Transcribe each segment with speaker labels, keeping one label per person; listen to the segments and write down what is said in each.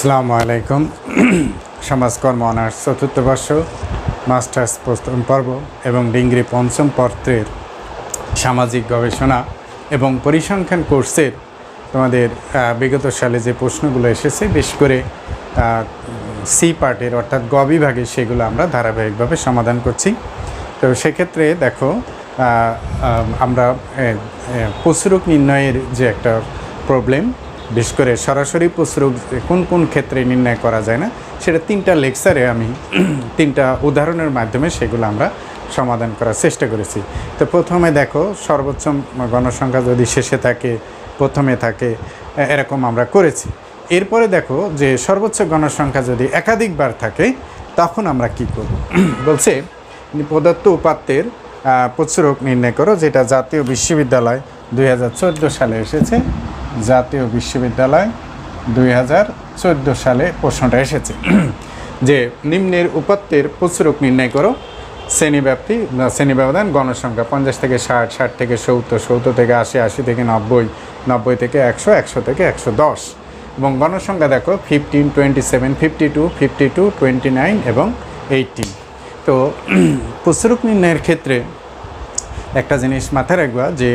Speaker 1: আসসালামু আলাইকুম। সমাজকর্ম অনার্স চতুর্থ বর্ষ মাস্টার্স প্রথম পর্ব এবং ডিগ্রি পঞ্চম পত্রের সামাজিক গবেষণা এবং পরিসংখ্যান কোর্সের তোমাদের বিগত সালে যে প্রশ্নগুলো এসেছে বেশ করে সি পার্টের অর্থাৎ গ বিভাগে সেগুলো আমরা ধারাবাহিকভাবে সমাধান করছি। তো সেক্ষেত্রে দেখো আমরা প্রচুরক নির্ণয়ের যে একটা প্রবলেম, বিশেষ করে সরাসরি প্রচুরক কোন কোন ক্ষেত্রে নির্ণয় করা যায় না সেটা তিনটা লেকচারে আমি তিনটা উদাহরণের মাধ্যমে সেগুলো আমরা সমাধান করার চেষ্টা করেছি। তো প্রথমে দেখো সর্বোচ্চ গণসংখ্যা যদি শেষে থাকে প্রথমে থাকে এরকম আমরা করেছি। এরপরে দেখো যে সর্বোচ্চ গণসংখ্যা যদি একাধিকবার থাকে তখন আমরা কি করব। বলছে প্রদত্ত উপাত্তের প্রচুরক নির্ণয় করো, যেটা জাতীয় বিশ্ববিদ্যালয় 2014 সালে এসেছে। জাতীয় বিশ্ববিদ্যালয় 2014 সালে প্রশ্নটা এসেছে যে নিম্নের উপাত্তের প্রচুরক নির্ণয় করো, শ্রেণীব্যাপ্তি শ্রেণী ব্যবধান গণসংখ্যা 50 থেকে 60, 60 থেকে 70, 70 থেকে 80, 80 থেকে 90, 90 থেকে 100, 100 থেকে 110 এবং গণসংখ্যা দেখো 15, 27, 52, 52, 29 এবং 18। তো প্রচুরক নির্ণয়ের ক্ষেত্রে একটা জিনিস মাথায় রাখবা যে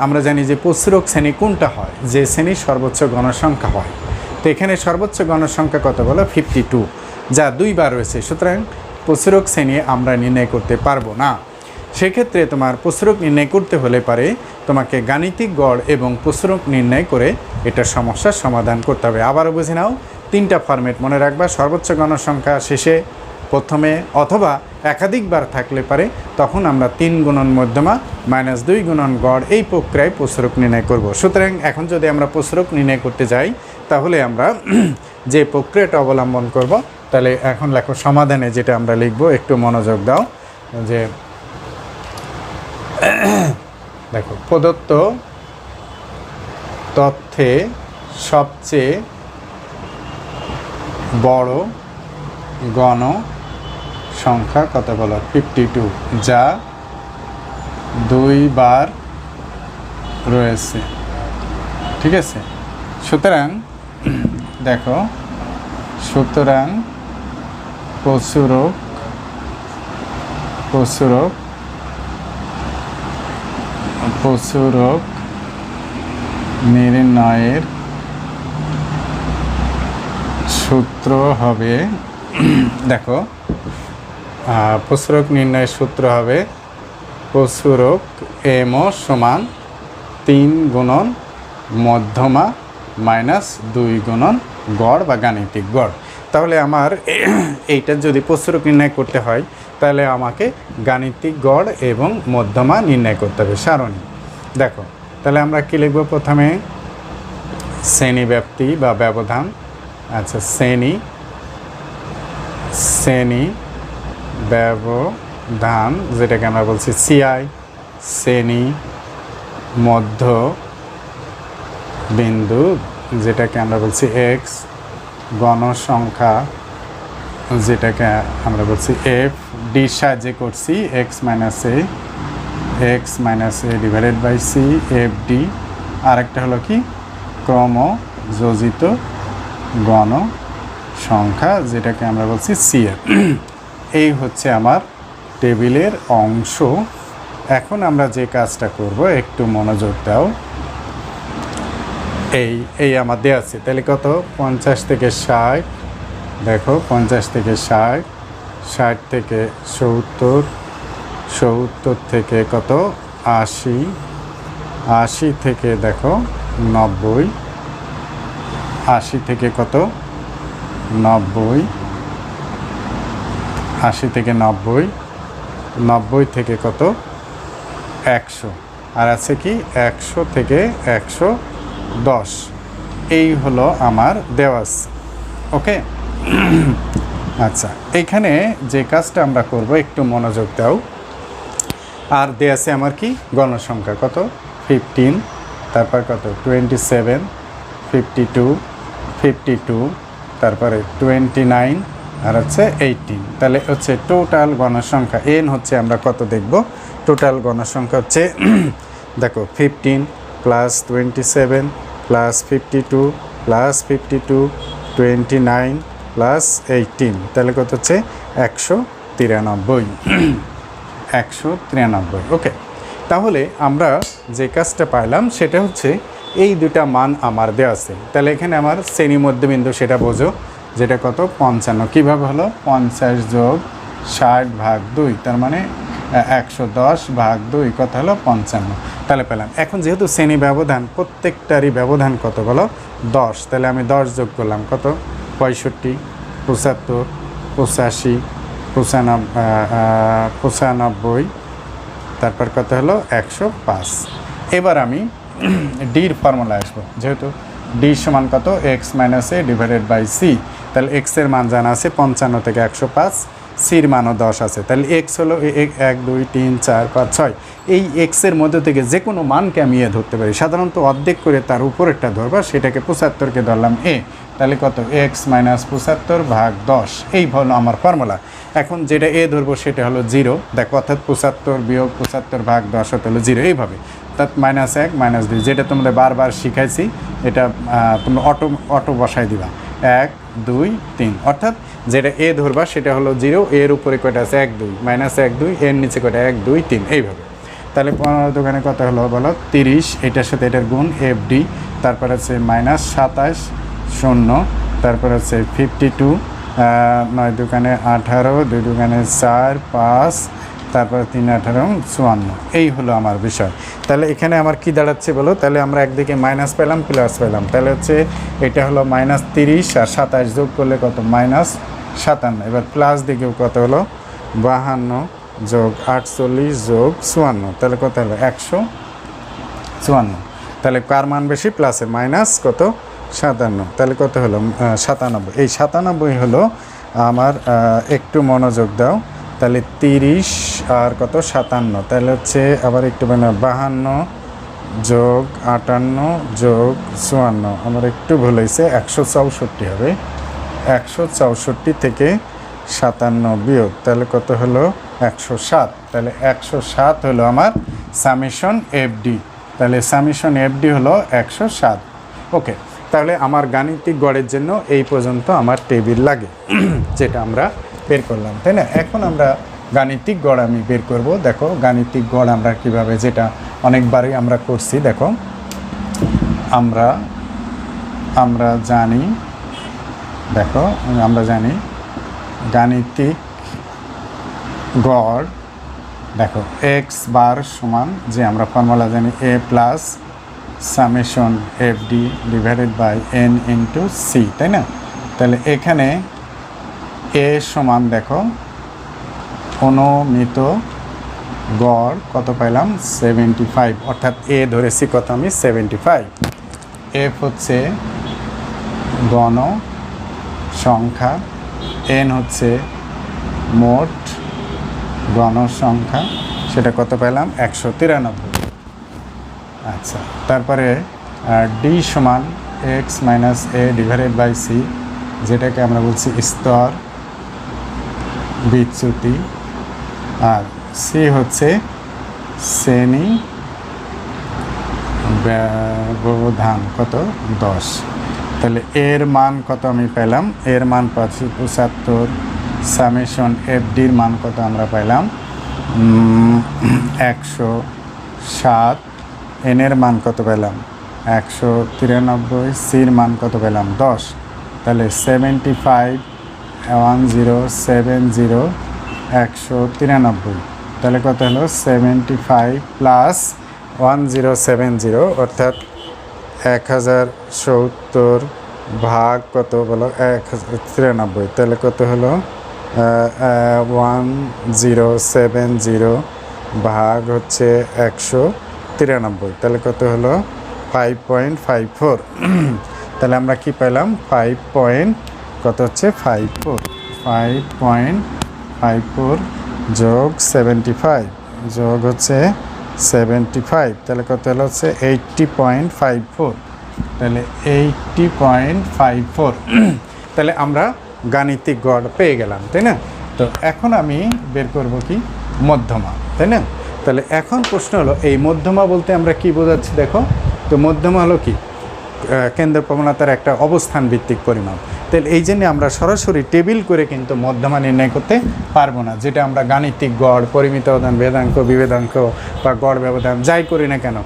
Speaker 1: আমরা জানি যে প্রচুরক শ্রেণী কোনটা হয়, যে শ্রেণীর সর্বোচ্চ গণসংখ্যা হয়। তো এখানে সর্বোচ্চ গণসংখ্যা কত বলো 52, যা দুইবার রয়েছে, সুতরাং প্রচুরক শ্রেণী আমরা নির্ণয় করতে পারবো না। সেক্ষেত্রে তোমার প্রচুরক নির্ণয় করতে হলে পারে তোমাকে গাণিতিক গড় এবং প্রচুরক নির্ণয় করে এটার সমস্যার সমাধান করতে হবে। আবারও বুঝে নাও, তিনটা ফরম্যাট মনে রাখবা, সর্বোচ্চ গণসংখ্যা শেষে প্রথমে অথবা একাধিকবার থাকলে পারে তখন আমরা 3 গুণন মধ্যমা -2 গুণন গড় এই প্রক্রিয়ায় প্রচুরক নির্ণয় করব। সুতরাং এখন যদি আমরা প্রচুরক নির্ণয় করতে যাই তাহলে আমরা যে প্রক্রিয়াটা অবলম্বন করব, তাহলে এখন লেখো সমাধানে যেটা আমরা লিখব, একটু মনোযোগ দাও। যে দেখো প্রদত্ত তথ্যে সবচেয়ে বড় গণ সংখ্যা কত বলো 52, যা 2 বার রয়েছে। ঠিক আছে, সুতরাং দেখো সুতরাং প্রচুরক নির্ণয়ের সূত্র হবে, দেখো প্রচুরক নির্ণয়ের সূত্র হবে প্রচুরক এমও সমান 3 গুণন মধ্যমা -2 গুণন গড় বা গাণিতিক গড়। তাহলে আমার এইটার যদি প্রচুরক নির্ণয় করতে হয় তাহলে আমাকে গাণিতিক গড় এবং মধ্যমা নির্ণয় করতে হবে সারণী। দেখো তাহলে আমরা কী লিখব, প্রথমে শ্রেণীব্যাপ্তি বা ব্যবধান, আচ্ছা শ্রেণী ব্যবধান যেটাকে আমরা বলছি সিআই, শ্রেণী মধ্য বিন্দু যেটাকে আমরা বলছি এক্স, গণসংখ্যা যেটাকে আমরা বলছি এফ, ডি সাহায্যে করছি X minus A divided by C, F D. আরেকটা হলো কি ক্রমযোজিত গণসংখ্যা যেটাকে আমরা বলছি সিএফ। এই হচ্ছে আমার টেবিলের অংশ। এখন আমরা যে কাজটা করব একটু মনোযোগ দাও। এই আমার দেওয়া আছে, তাহলে কত 50 থেকে 60, দেখো 50 থেকে 60, 60 থেকে 70, 70 থেকে কত 80, 80 থেকে দেখো 90, 80 থেকে কত 90, 80 থেকে 90, 90 থেকে কত 100, আর আছে কি 100 থেকে 110। এই হলো আমার দেওয়াস। ওকে, আচ্ছা এইখানে যে কাজটা আমরা করব একটু মনোযোগ দাও। আর দেওয়া আছে আমার কি গণসংখ্যা কত 15, তারপর কত 27, 52, তারপরে 29 আর হচ্ছে 18। তাহলে হচ্ছে টোটাল গণসংখ্যা এন হচ্ছে আমরা কত দেখব, টোটাল গণসংখ্যা হচ্ছে দেখো 15 + 27 + 52 + 52 29 প্লাস 18, তাহলে কত হচ্ছে 193। 193, ওকে। তাহলে আমরা যে কাজটা পাইলাম সেটা হচ্ছে এই দুটা মান আমার দেওয়া আছে। তাহলে এখানে আমার শ্রেণী মধ্যবিন্দু সেটা বোঝো, যেটা কত 55। কীভাবে হলো 50 যোগ 60 ভাগ 2, তার মানে 110 ভাগ 2 কত হলো 55, তাহলে পেলাম। এখন যেহেতু শ্রেণী ব্যবধান, প্রত্যেকটারই ব্যবধান কত বলো 10, তাহলে আমি 10 যোগ করলাম কত 65, 75, 85, 95, তারপর কত হলো 105। এবার আমি ডির ফর্মুলা আসবো, যেহেতু ডি সমান কত X minus A divided by C, তাহলে এক্সের মান জানা আছে 55 থেকে 105, সির মানও 10 আছে, তাহলে এক্স হলো 1 2 3 4 5 6। এই এক্সের মধ্যে থেকে যে কোনো মানকে আমি এ ধরতে পারি, সাধারণত অর্ধেক করে তার উপরেরটা ধরবা, সেটাকে 75কে ধরলাম এ, তাহলে কত এক্স মাইনাস 75 ভাগ 10, এই হলো আমার ফর্মুলা। এখন যেটা এ ধরবো সেটা হলো 0, দেখো, অর্থাৎ 75 বিয়োগ 75 ভাগ 10 হলো 0, এইভাবে, অর্থাৎ -1 -2, যেটা তোমাদের বারবার শিখাইছি, এটা তোমরা অটো বসাই দিবা 1 2 3, অর্থাৎ যেটা এ ধরবা সেটা হলো 0, এর উপরে কয়টা আছে 1 2, -1 2, এর নিচে কয়টা 1 2 3, এইভাবে। তাহলে 15 দোকানে কত হলো বলো 30, এটার সাথে এটার গুণ এফডি, তারপর আছে -27 0, তারপর আছে 52, 9 দোকানে 18, 2 দোকানে 4 5, তারপর 3 18 54, এই হলো আমার বিষয়। তাহলে এখানে আমার কি দাঁড়াচ্ছে বলো, তাহলে আমরা একদিকে মাইনাস পেলাম প্লাস পেলাম, তাহলে হচ্ছে এটা হলো -30 আর 27 যোগ করলে কত -57, এবার প্লাস দিকেও কত হলো 52 যোগ 48 যোগ 54, তাহলে কত হলো 154। তাহলে কার মান বেশি, প্লাসের, মাইনাস কত 57, তাহলে কত হলো 97। এই 97 হলো আমার, একটু মনোযোগ দাও, তাহলে 30 আর কত 57, তাহলে হচ্ছে আবার একটু 52 যোগ 58 যোগ 54, আমার একটু ভুল হয়েছে, 164 হবে। 164 থেকে 57 বিয়োগ, তাহলে কত হলো 107, তাহলে 107 হলো আমার সামেশন এফডি, তাহলে সামেশন এফডি হলো 107, ওকে। তাহলে আমার গাণিতিক গড়ের জন্য এই পর্যন্ত আমার টেবিল লাগে, যেটা আমরা বের করলাম, তাই না? এখন আমরা গাণিতিক গড় আমি বের করব। দেখো গাণিতিক গড় আমরা কিভাবে, যেটা অনেকবারই আমরা করছি, দেখো আমরা জানি, দেখো আমরা জানি গাণিতিক গড়, দেখো এক্স বার সমান, যে আমরা ফর্মুলা জানি A plus summation f d divided by N into c, তাই না? তাহলে এখানে এ সমান, দেখো অনুমিত গড় কত পাইলাম 75, অর্থাৎ এ ধরেছি কত আমি 75। এফ হচ্ছে গণ সংখ্যা, এন হচ্ছে মোট গণ সংখ্যা, সেটা কত পেলাম 193। আচ্ছা, তারপরে ডি সমান X minus A divided by C, যেটাকে আমরা বলছি স্তর বিচ্যুতি, আর সি হচ্ছে শ্রেণী ব্যবধান কত 10। তাহলে এর মান কত আমি পেলাম, এর মান পাচ্ছি 75, সামেশন এফ ডির মান কত আমরা পেলাম 107, এনের মান কত পেলাম 193, সির মান কত পেলাম 10, তাহলে 75 1070 193, তাহলে কত হলো 75 প্লাস 1070, অর্থাৎ 1070 ভাগ কত বলো 193, তাহলে কত হলো 1070 ভাগ হচ্ছে 193, তাহলে কত হলো 5.54। তাহলে আমরা কি পেলাম 5 কত হচ্ছে 5.54 যোগ 75 যোগ হচ্ছে 75, তাহলে কত হলো হচ্ছে 80.54, তাহলে 80.54। তাহলে আমরা গাণিতিক গড় পেয়ে গেলাম, তাই না? তো এখন আমি বের করব কি মধ্যমা, তাই না? তাহলে এখন প্রশ্ন হলো এই মধ্যমা বলতে আমরা কি বোঝাচ্ছি, দেখো তো মধ্যমা হলো কি কেন্দ্র প্রবণতার একটা অবস্থান ভিত্তিক পরিমাপ। তাহলে এই জন্য আমরা সরাসরি টেবিল করে কিন্তু মধ্যমা নির্ণয় করতে পারবো না, যেটা আমরা গাণিতিক গড়, পরিমিত ব্যবধান, ভেদাঙ্ক, বিভেদাঙ্ক বা গড় ব্যবধান যাই করি না কেন,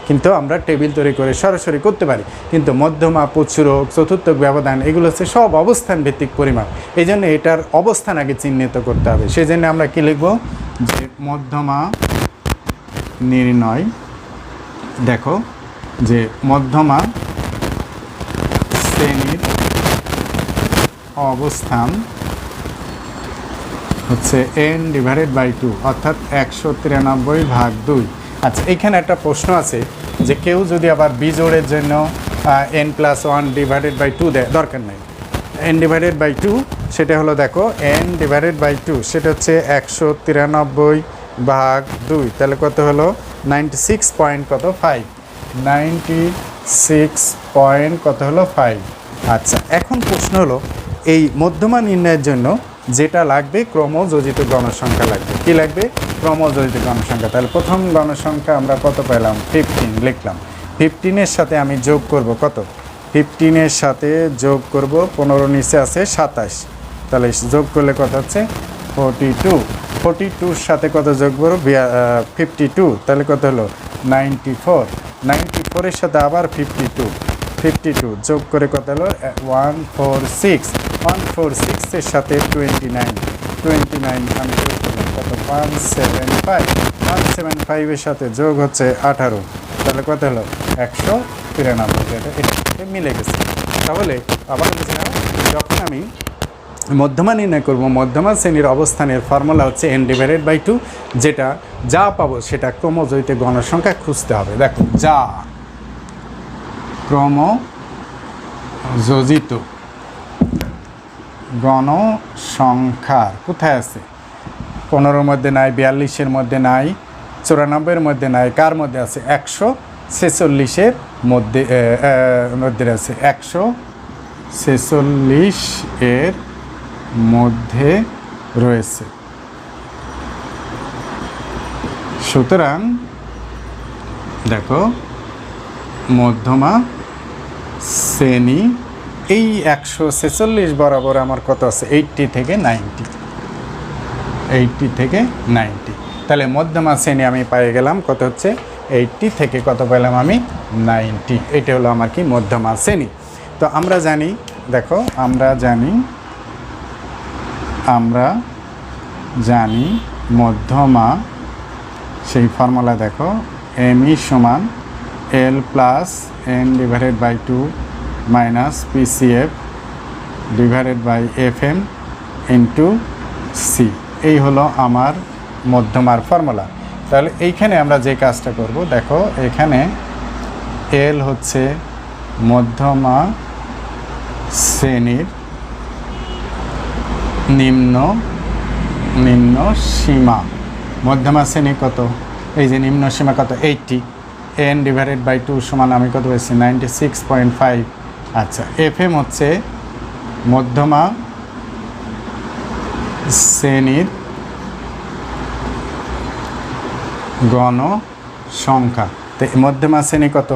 Speaker 1: কিন্তু আমরা টেবিল তৈরি করে সরাসরি করতে পারি। কিন্তু মধ্যমা, প্রচুরক, চতুর্থক ব্যবধান এগুলো হচ্ছে সব অবস্থান ভিত্তিক পরিমাপ। এই জন্য এটার অবস্থান আগে চিহ্নিত করতে হবে। সেই জন্য আমরা কী লিখব, যে মধ্যমা নির্ণয়, দেখো যে মধ্যমা শ্রেণীর অবস্থান হচ্ছে n/2 অর্থাৎ 193/2। আচ্ছা, এখানে একটা প্রশ্ন আছে যে কেউ যদি আবার বিজোড়ের জন্য n+1/2 দেয়, দরকার নেই। n/2 সেটা হলো, দেখো n/2 সেটা হচ্ছে 193/2, তাহলে কত হলো 96.5। আচ্ছা, এখন প্রশ্ন হলো এই মধ্যমা নির্ণয়ের জন্য যেটা লাগবে ক্রমযোজিত গণসংখ্যা লাগবে। কি লাগবে? ক্রমযোজিত গণসংখ্যা। তাহলে প্রথম গণসংখ্যা আমরা কত পেলাম? 15 লিখলাম। 15-এর সাথে আমি যোগ করব কত? 15-এর সাথে যোগ করব 15 নিচে আছে 27, তাহলে যোগ করলে কত হচ্ছে 42। 42-র সাথে কত যোগ করব? 52, তাহলে কত হলো 94। 94-এর সাথে আবার 52 যোগ করে কত হলো 146। 146-এর সাথে 29 আমি যোগ করলাম কত? 175-এর সাথে যোগ হচ্ছে 18, তাহলে কত হলো 193। এটা মিলে গেছে। তাহলে আবার যখন আমি মধ্যমা নির্ণয় করব, মধ্যমা শ্রেণীর অবস্থানের ফর্মুলা হচ্ছে n/2, যেটা যা পাবো সেটা ক্রমযোজিত গণসংখ্যা খুঁজতে হবে। দেখো, যা ক্রমযোজিত গণসংখ্যা কোথায় আছে? 15-র মধ্যে নাই, 42-এর মধ্যে নাই, 94-এর মধ্যে নাই, কার মধ্যে আছে? 146-এর মধ্যে আছে। 146-এর মধ্যে রয়েছে। সুতরাং দেখো, মধ্যমা শ্রেণী এই 146 বরাবর আমার কত আছে? 80 থেকে 90। তাহলে মধ্যমা শ্রেণী আমি পেয়ে গেলাম কত হচ্ছে 80 থেকে কত পেলাম আমি 90। এটা হলো আমার কি মধ্যমা শ্রেণী। তো আমরা জানি, দেখো আমরা জানি মধ্যমা, সেই ফর্মুলা দেখো, ME সমান L plus n/2 minus PCF divided by FM into C. এই হলো আমার মধ্যমার ফর্মুলা। তাহলে এইখানে আমরা যে কাজটা করব, দেখো এখানে L হচ্ছে মধ্যমা শ্রেণীর নিম্ন সীমা। মধ্যমা শ্রেণী কত? এই যে নিম্ন সীমা কত? 80। n/2 সমান আমি কত পেয়েছি? 96.5। আচ্ছা, FM হচ্ছে মধ্যমা শ্রেণীর গণসংখ্যা। তো মধ্যমা শ্রেণী কত?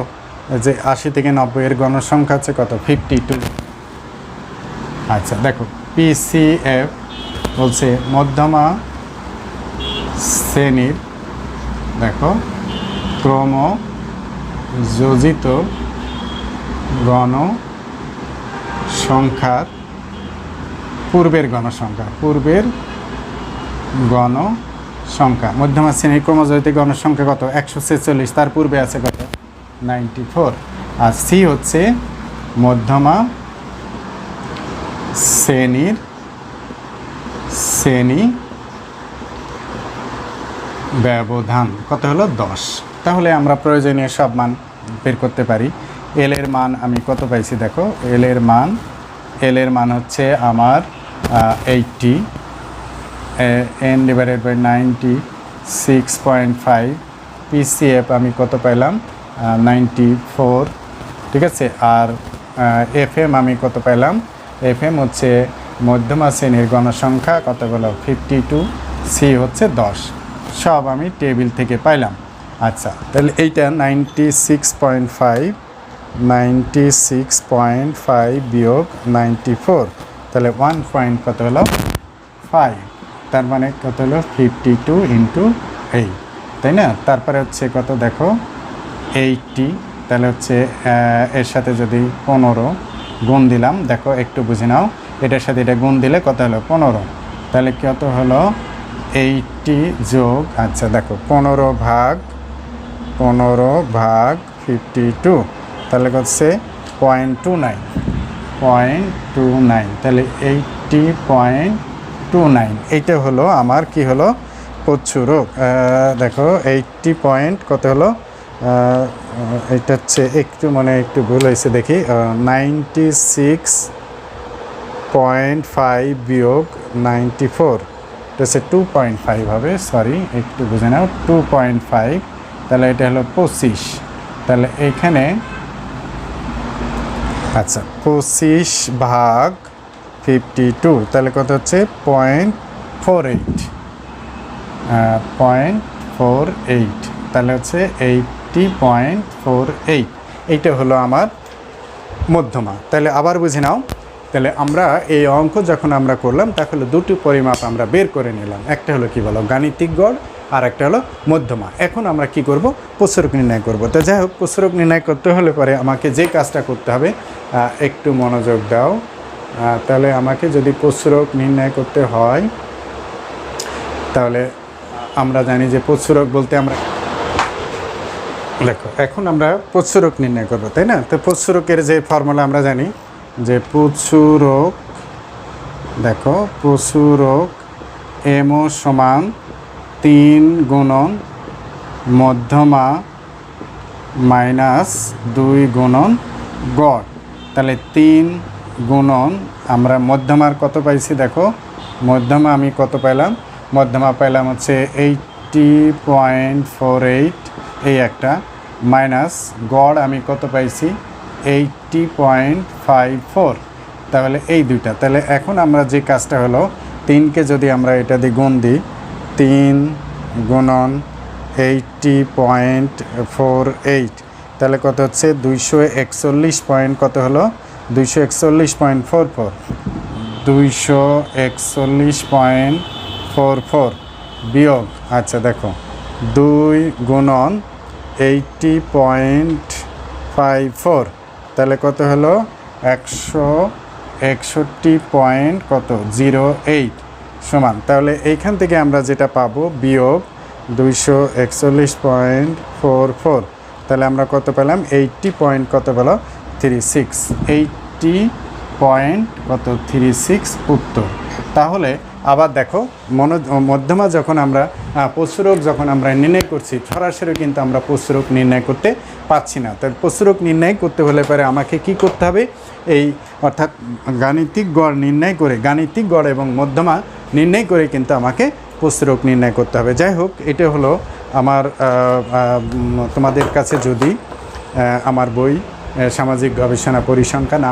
Speaker 1: যে 80 থেকে 90-এর গণসংখ্যা হচ্ছে কত? 52। আচ্ছা, দেখো PCF বলছে মধ্যমা শ্রেণীর, দেখো ক্রমযোজিত গণসংখ্যার পূর্বের গণসংখ্যা। মধ্যমা শ্রেণীর ক্রমযোজিত গণসংখ্যা কত? 146, তার পূর্বে আছে কত? 94। আর সি হচ্ছে মধ্যমা শ্রেণী ব্যবধান কত হলো? 10। তাহলে আমরা প্রয়োজনীয় সব মান বের করতে পারি। এল এর মান আমি কত পাইছি? দেখো এল এর মান হচ্ছে আমার 80, n/96.5। PCF আমি কত পাইলাম? 94, ঠিক আছে। আর FM আমি কত পাইলাম? FM হচ্ছে মধ্যমা শ্রেণীর গণসংখ্যা কতগুলো? 52। সি হচ্ছে 10। সব আমি টেবিল থেকে পাইলাম। আচ্ছা, তাহলে এইটা 96.5 96.5 বিয়োগ 94, তাহলে 1 পয়েন্ট কত হলো 5, তার মানে কত হলো 52 ইন্টু 8, তাই না? তারপরে হচ্ছে কত দেখো 80, তাহলে হচ্ছে এর সাথে যদি 15 গুণ দিলাম, দেখো একটু বুঝে নাও, এটার সাথে এটা গুণ দিলে কত হলো 15, তাহলে কত হলো 80 যোগ, আচ্ছা দেখো 15 ভাগ 52, তাহলে হচ্ছে 0.29, তাহলে 80.29, এইটা হলো আমার কি হলো প্রচুরক। দেখো 80 পয়েন্ট কত হলো, এটা হচ্ছে একটু মানে একটু ভুল হয়েছে দেখি, 96.5 বিয়োগ 94, এটা হচ্ছে 2.5 হবে, সরি একটু বুঝে নাও, 2.5, তাহলে এটা হলো 25, তাহলে এইখানে আচ্ছা 25 ভাগ 52, তাহলে কত হচ্ছে 0.48, তাহলে হচ্ছে 80.48, এইটা হলো আমার মধ্যমা। তাহলে আবার বুঝে নাও, তাহলে আমরা এই অঙ্ক যখন আমরা করলাম তাহলে দুটি পরিমাপ আমরা বের করে নিলাম, একটা হলো কি বলো গাণিতিক গড়, আর একটা হলো মধ্যমা। এখন আমরা কি করব, প্রসারক নির্ণয় করব। তো যাই হোক, প্রসারক নির্ণয় করতে হলে পরে আমাকে যে কাজটা করতে হবে, একটু মনোযোগ দাও, তাহলে আমাকে যদি প্রসারক নির্ণয় করতে হয়, তাহলে আমরা জানি যে প্রসারক বলতে আমরা দেখো এখন আমরা প্রসারক নির্ণয় করব, তাই না? তো প্রসারকের যে ফর্মুলা আমরা জানি যে প্রসারক, দেখো প্রসারক এমও সমান 3 গুণন মধ্যমা মাইনাস 2 গুণন গড়, তাহলে 3 গুণন আমরা মধ্যমার কত পাইছি, দেখো মধ্যমা আমি কত পাইলাম, মধ্যমা পাইলাম হচ্ছে 80.48, এই একটা, মাইনাস গড় আমি কত পাইছি 80.54, তাহলে এই দুইটা। তাহলে এখন আমরা যে কাজটা হলো 3কে যদি আমরা এটা দিয়ে গুণ দিই, 3 গুণন 80.48, তাহলে কত হচ্ছে 241 পয়েন্ট কত হলো 241.44, 241.44 বিয়োগ, আচ্ছা দেখো 2 গুণন 80.54, তাহলে কত হলো 161 পয়েন্ট কত 08 সমান, তাহলে এইখান থেকে আমরা যেটা পাবো বিয়োগ 241.44, তাহলে আমরা কত পেলাম 80 পয়েন্ট কত পেলো 36, 80 পয়েন্ট কত 36 উত্তর। তাহলে আবার দেখো মধ্যমা যখন আমরা প্রসারক যখন আমরা নির্ণয় করছি, সরাসরি কিন্তু আমরা প্রসারক নির্ণয় করতে পারছি না। তাই প্রসারক নির্ণয় করতে হলে পরে আমাকে কি করতে হবে, এই অর্থাৎ গাণিতিক গড় নির্ণয় করে, গাণিতিক গড় এবং মধ্যমা নির্ণয় করে কিন্তু আমাকে প্রসারক নির্ণয় করতে হবে। যাই হোক, এটা হলো আমার তোমাদের কাছে যদি আমার বই সামাজিক গবেষণা পরিসংখ্যান